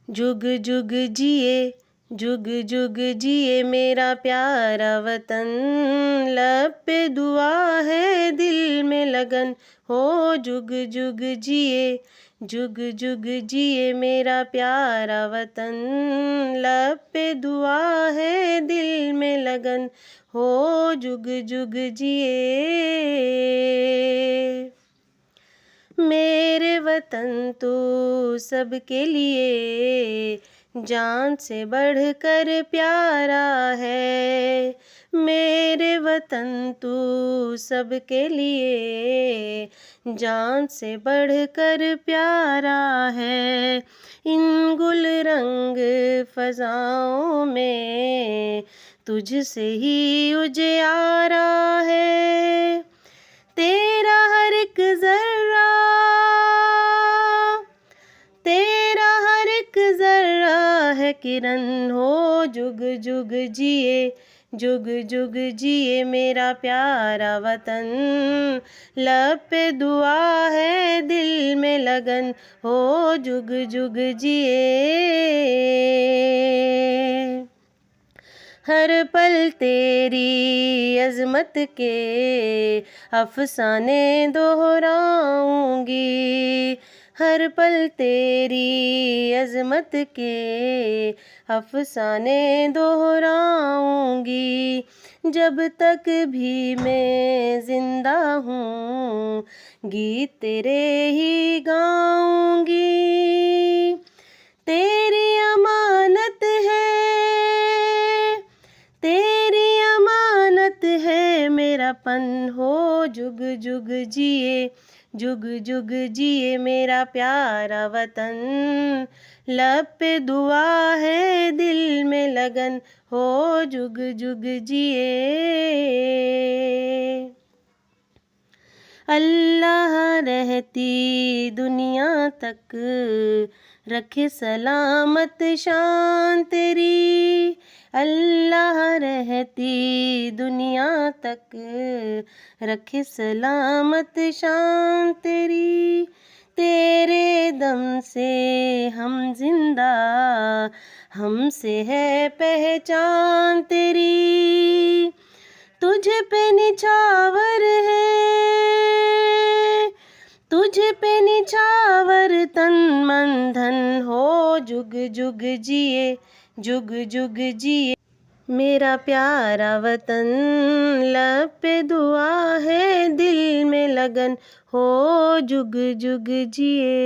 जुग जुग जिए, जुग जुग जिए मेरा प्यारा वतन। लब पे दुआ है दिल में लगन हो, जुग जुग जिए, जुग जुग जिए मेरा प्यारा वतन। लब पे दुआ है दिल में लगन हो, जुग जुग जिए। मेरे वतन तो सबके लिए जान से बढ़कर प्यारा है। मेरे वतन तो सबके लिए जान से बढ़कर प्यारा है। इन गुल रंग फ़ज़ाओं में तुझसे ही उजियारा है। तेरा हर एक ज़र्रा, तेरा हर एक ज़र्रा है किरण हो, जुग जुग जिए, जुग जुग जिए मेरा प्यारा वतन। लब पे दुआ है दिल में लगन हो, जुग जुग जिए। हर पल तेरी अज़मत के अफ़साने दोहराऊंगी। हर पल तेरी अज़मत के अफ़साने दोहराऊंगी। जब तक भी मैं ज़िंदा हूँ गीत तेरे ही गाऊंगी। तेरी अमानत है, तेरी अमानत है मेरा पन हो, जुग जुग जिए, जुग जुग जिए मेरा प्यारा वतन। लब पे दुआ है दिल में लगन हो, जुग जुग जिए। अल्लाह रहती दुनिया तक रखे सलामत शान तेरी। अल्लाह रहती दुनिया तक रखे सलामत शान तेरी। तेरे दम से हम जिंदा, हमसे है पहचान तेरी। तुझ पे निछावर है, तुझ पे निछावर तन मन धन हो, जुग जुग जिए, जुग जुग जिए मेरा प्यारा वतन। लब पे दुआ है दिल में लगन हो, जुग जुग जिए।